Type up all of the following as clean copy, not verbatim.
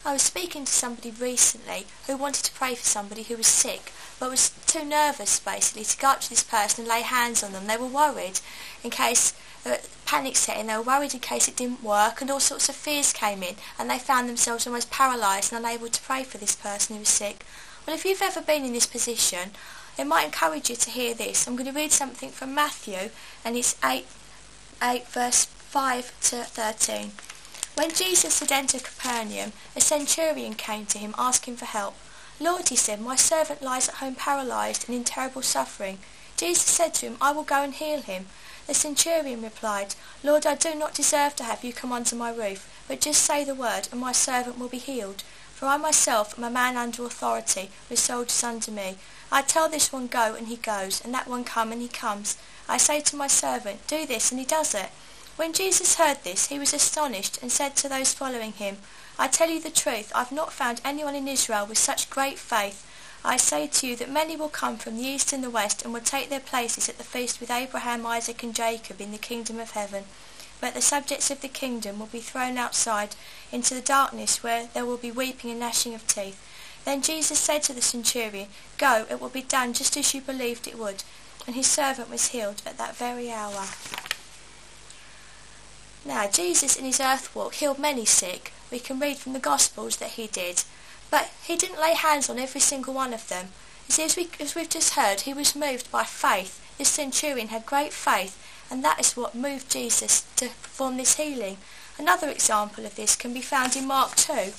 I was speaking to somebody recently who wanted to pray for somebody who was sick, but was too nervous basically to go up to this person and lay hands on them. They were worried in case panic set in, they were worried in case it didn't work, and all sorts of fears came in, and they found themselves almost paralysed and unable to pray for this person who was sick. Well, if you've ever been in this position, it might encourage you to hear this. I'm going to read something from Matthew, and it's 8 verse 5 to 13. When Jesus had entered Capernaum, a centurion came to him asking for help. "Lord," he said, "my servant lies at home paralysed and in terrible suffering." Jesus said to him, "I will go and heal him." The centurion replied, "Lord, I do not deserve to have you come under my roof, but just say the word, and my servant will be healed. For I myself am a man under authority, with soldiers under me. I tell this one, go, and he goes, and that one, come, and he comes. I say to my servant, do this, and he does it." When Jesus heard this, he was astonished, and said to those following him, "I tell you the truth, I have not found anyone in Israel with such great faith. I say to you that many will come from the east and the west, and will take their places at the feast with Abraham, Isaac, and Jacob in the kingdom of heaven. But the subjects of the kingdom will be thrown outside into the darkness, where there will be weeping and gnashing of teeth." Then Jesus said to the centurion, "Go, it will be done just as you believed it would." And his servant was healed at that very hour. Now, Jesus in his earth walk healed many sick. We can read from the Gospels that he did. But he didn't lay hands on every single one of them. You see, as we've just heard, he was moved by faith. This centurion had great faith, and that is what moved Jesus to perform this healing. Another example of this can be found in Mark 2.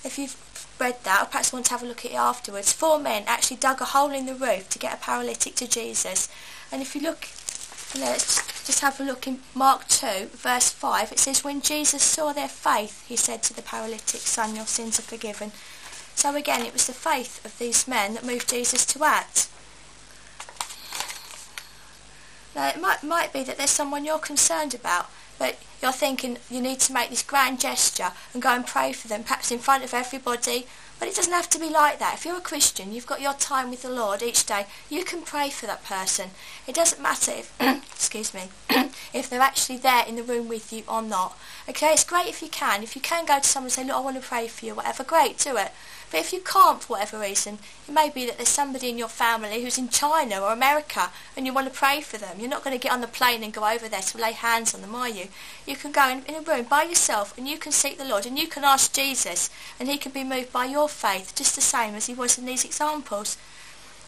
If you've read that, or perhaps want to have a look at it afterwards, 4 men actually dug a hole in the roof to get a paralytic to Jesus. And if you look, let's just have a look in Mark 2, verse 5. It says, "When Jesus saw their faith, he said to the paralytic, 'Son, your sins are forgiven.'" So again, it was the faith of these men that moved Jesus to act. Now, it might be that there's someone you're concerned about, but you're thinking you need to make this grand gesture and go and pray for them, perhaps in front of everybody. But it doesn't have to be like that. If you're a Christian, you've got your time with the Lord each day, you can pray for that person. It doesn't matter if, excuse me, if they're actually there in the room with you or not. Okay, it's great if you can. If you can go to someone and say, "Look, I want to pray for you," whatever, great, do it. But if you can't, for whatever reason, it may be that there's somebody in your family who's in China or America and you want to pray for them. You're not going to get on the plane and go over there to lay hands on them, are you? You can go in a room by yourself and you can seek the Lord and you can ask Jesus, and he can be moved by your faith just the same as he was in these examples.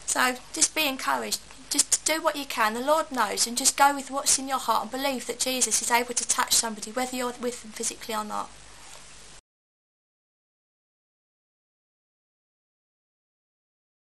So just be encouraged. Just do what you can. The Lord knows, and just go with what's in your heart and believe that Jesus is able to touch somebody, whether you're with them physically or not.